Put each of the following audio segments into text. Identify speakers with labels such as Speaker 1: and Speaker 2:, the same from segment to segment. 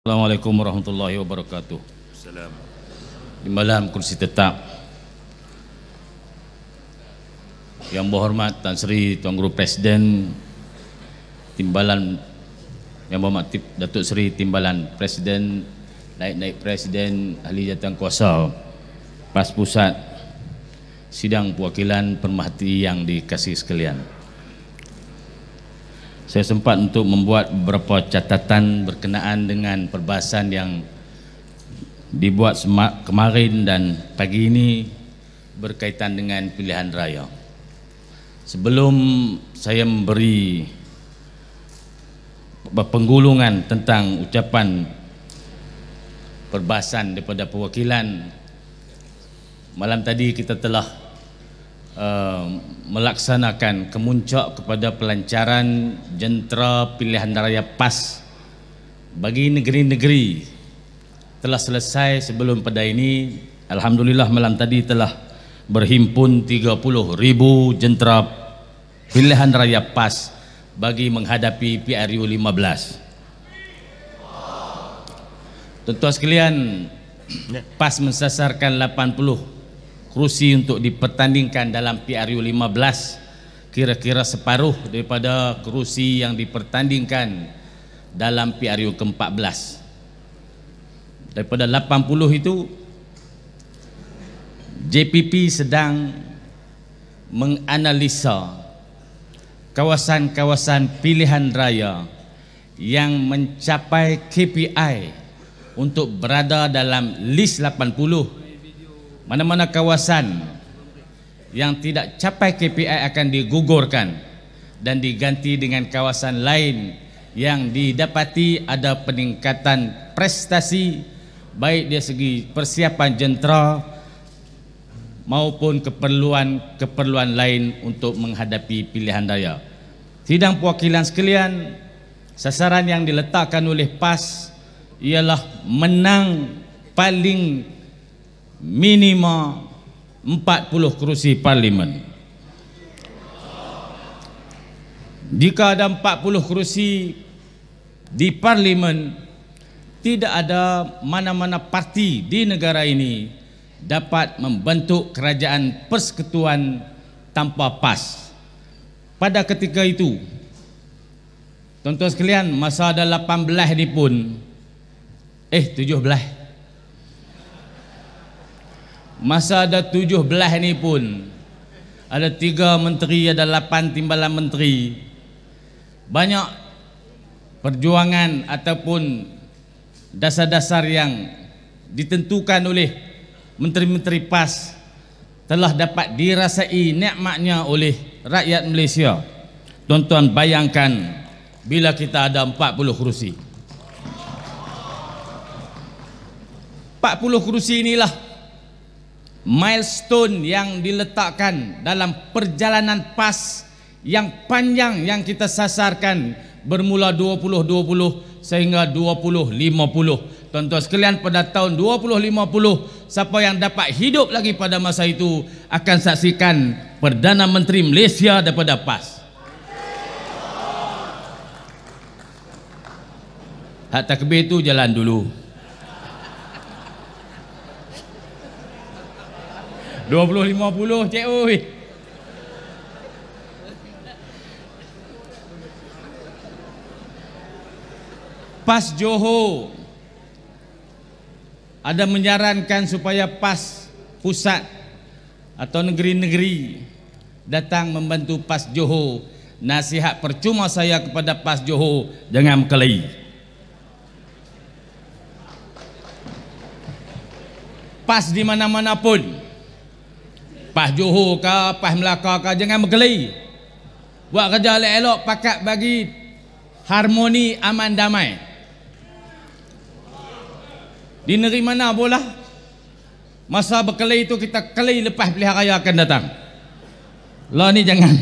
Speaker 1: Assalamualaikum warahmatullahi wabarakatuh. Di malam kursi tetap yang berhormat Tan Sri Tuan Guru Presiden Timbalan, yang berhormat Datuk Seri Timbalan Presiden, Naib Presiden, Ahli Jawatankuasa PAS Pusat, sidang perwakilan pemerhati yang dikasihi sekalian. Saya sempat untuk membuat beberapa catatan berkenaan dengan perbahasan yang dibuat kemarin dan pagi ini berkaitan dengan pilihan raya. Sebelum saya memberi penggulungan tentang ucapan perbahasan daripada perwakilan, malam tadi kita telah melaksanakan kemuncak kepada pelancaran jentera pilihan raya PAS bagi negeri-negeri telah selesai sebelum pada ini. Alhamdulillah malam tadi telah berhimpun 30,000 jentera pilihan raya PAS bagi menghadapi PRU 15. Tuan-tuan sekalian, PAS mensasarkan 80 kerusi untuk dipertandingkan dalam PRU 15, kira-kira separuh daripada kerusi yang dipertandingkan dalam PRU ke-14. Daripada 80 itu, JPP sedang menganalisa kawasan-kawasan pilihan raya yang mencapai KPI untuk berada dalam list 80. Mana-mana kawasan yang tidak capai KPI akan digugurkan dan diganti dengan kawasan lain yang didapati ada peningkatan prestasi baik dari segi persiapan jentera maupun keperluan lain untuk menghadapi pilihan raya. Sidang perwakilan sekalian, sasaran yang diletakkan oleh PAS ialah menang paling minima 40 kerusi parlimen. Jika ada 40 kerusi di parlimen, tidak ada mana-mana parti di negara ini dapat membentuk kerajaan persekutuan tanpa PAS. Pada ketika itu, tuan-tuan sekalian, masa ada 18 ni pun 17. Masa ada 17 ni pun ada 3 menteri, ada 8 timbalan menteri. Banyak perjuangan ataupun dasar-dasar yang ditentukan oleh menteri-menteri PAS telah dapat dirasai nikmatnya oleh rakyat Malaysia. Tuan-tuan bayangkan bila kita ada 40 kerusi. 40 kerusi inilah milestone yang diletakkan dalam perjalanan PAS yang panjang yang kita sasarkan bermula 2020 sehingga 2050. Tuan-tuan sekalian, pada tahun 2050, siapa yang dapat hidup lagi pada masa itu akan saksikan Perdana Menteri Malaysia daripada PAS. Hak takbir itu jalan dulu. 2050 cik oi. PAS Johor ada menyarankan supaya PAS pusat atau negeri-negeri datang membantu PAS Johor. Nasihat percuma saya kepada PAS Johor, jangan berkelahi. PAS di mana-mana pun, PAS Johor ke, PAS Melaka ke, jangan berkelahi. Buat kerja elok-elok, pakat bagi harmoni, aman, damai. Di negeri mana bola masa berkelahi itu kita kelahi lepas pilihan raya akan datang. Lah ni jangan.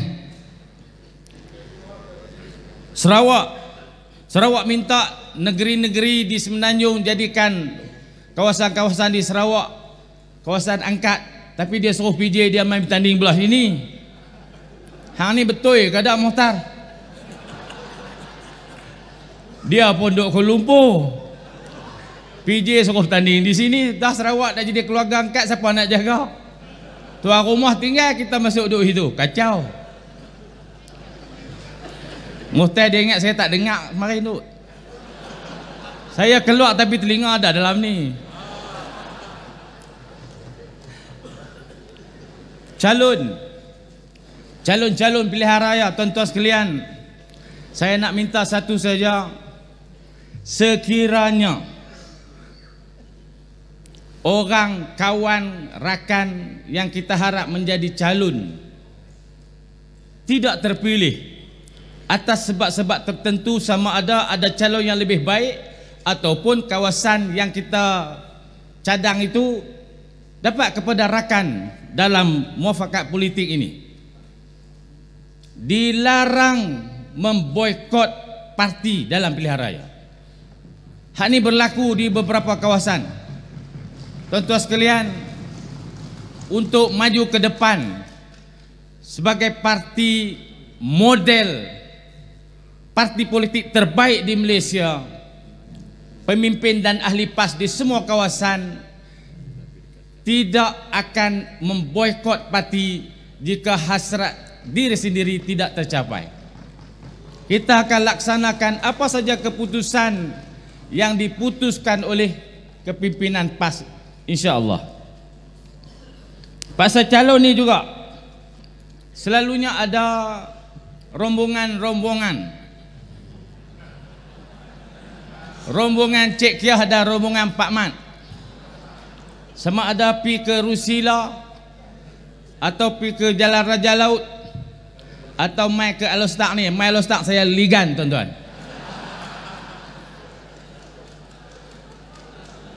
Speaker 1: Sarawak minta negeri-negeri di Semenanjung jadikan kawasan-kawasan di Sarawak kawasan angkat, tapi dia suruh PJ dia main bertanding belah sini. Hang ni betul ke tak Muhtar? Dia pun duduk Kuala Lumpur. PJ suruh tanding. Di sini dah Sarawak dah jadi keluarga angkat, siapa nak jaga? Tuan rumah tinggal, kita masuk duduk situ. Kacau. Muhtar dia ingat saya tak dengar kemarin tu. Saya keluar tapi telinga ada dalam ni. Calon pilihan raya, tuan-tuan sekalian, saya nak minta satu saja. Sekiranya orang, kawan, rakan yang kita harap menjadi calon tidak terpilih atas sebab-sebab tertentu, sama ada calon yang lebih baik ataupun kawasan yang kita cadang itu dapat kepada rakan dalam muafakat politik ini, dilarang memboikot parti dalam pilihan raya. Hal ini berlaku di beberapa kawasan. Tuan-tuan sekalian, untuk maju ke depan sebagai parti model, parti politik terbaik di Malaysia, pemimpin dan ahli PAS di semua kawasan tidak akan memboikot parti jika hasrat diri sendiri tidak tercapai. Kita akan laksanakan apa saja keputusan yang diputuskan oleh kepimpinan PAS, insya-Allah. Pasal calon ni juga selalunya ada rombongan Cik Kiah dan rombongan Pak Mat. Sama ada pi ke Rusila atau pi ke Jalan Raja Laut atau mai ke Alostak ni. Mai Alostak saya ligan, tuan-tuan.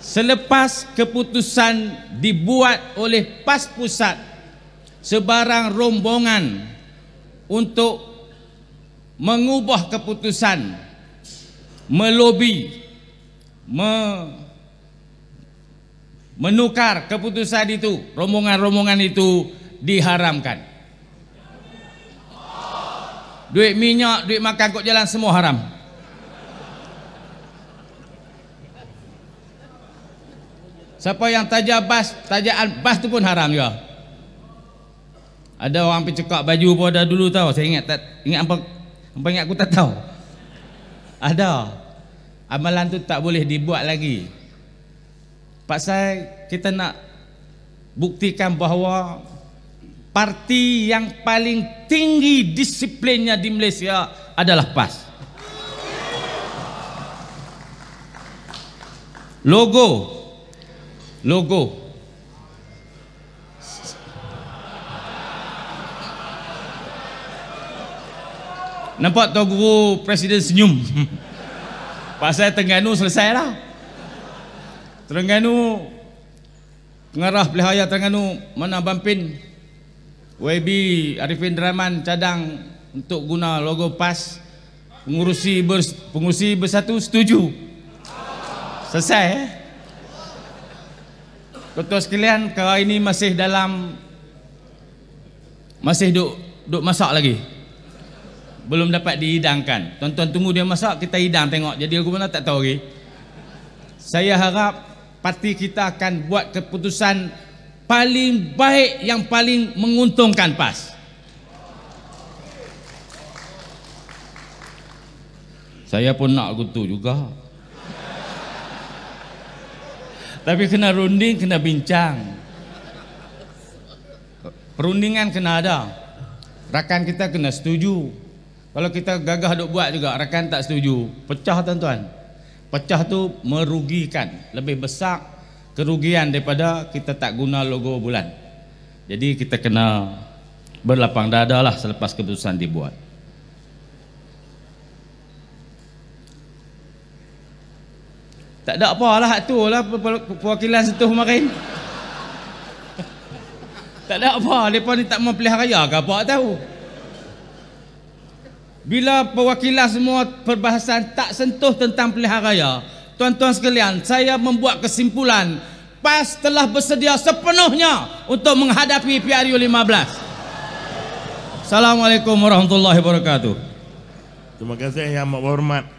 Speaker 1: Selepas keputusan dibuat oleh PAS Pusat, sebarang rombongan untuk mengubah keputusan, melobi, menukar keputusan itu, rombongan-rombongan itu diharamkan. Duit minyak, duit makan kok jalan semua haram. Siapa yang tajaan bas tu pun haram juga. Ada orang pergi cekak baju pun ada dulu tahu. Saya ingat apa ingat aku tak tahu. Ada. Amalan tu tak boleh dibuat lagi. Pasal kita nak buktikan bahawa parti yang paling tinggi disiplinnya di Malaysia adalah PAS. Logo. Nampak Tuan Guru Presiden senyum. Pasal Terengganu selesai lah. Terengganu, pengarah Pilihan Terengganu Mana Bampin YB Arifin Rahman cadang untuk guna logo PAS. Pengurusi bersatu setuju. Selesai. Tuan-tuan sekalian, kali ini masih duk masak lagi. Belum dapat dihidangkan. Tuan-tuan tunggu dia masak, kita hidang tengok. Jadi aku mana tak tahu lagi. Saya harap parti kita akan buat keputusan paling baik yang paling menguntungkan PAS. Saya pun nak gitu juga. Tapi kena runding, kena bincang. Perundingan kena ada. Rakan kita kena setuju. Kalau kita gagah duk buat juga, rakan tak setuju, pecah, tuan-tuan. Pecah tu merugikan. Lebih besar kerugian daripada kita tak guna logo bulan. Jadi kita kena berlapang dada lah selepas keputusan dibuat. Tak ada apalah tu lah perwakilan Sentuh kemarin. Tak ada apa, mereka ni tak mau pilihan raya ke apa tahu. Bila perwakilan semua perbahasan tak sentuh tentang pilihan raya, tuan-tuan sekalian, saya membuat kesimpulan PAS telah bersedia sepenuhnya untuk menghadapi PRU 15. Assalamualaikum warahmatullahi wabarakatuh.
Speaker 2: Terima kasih Yang Amat Berhormat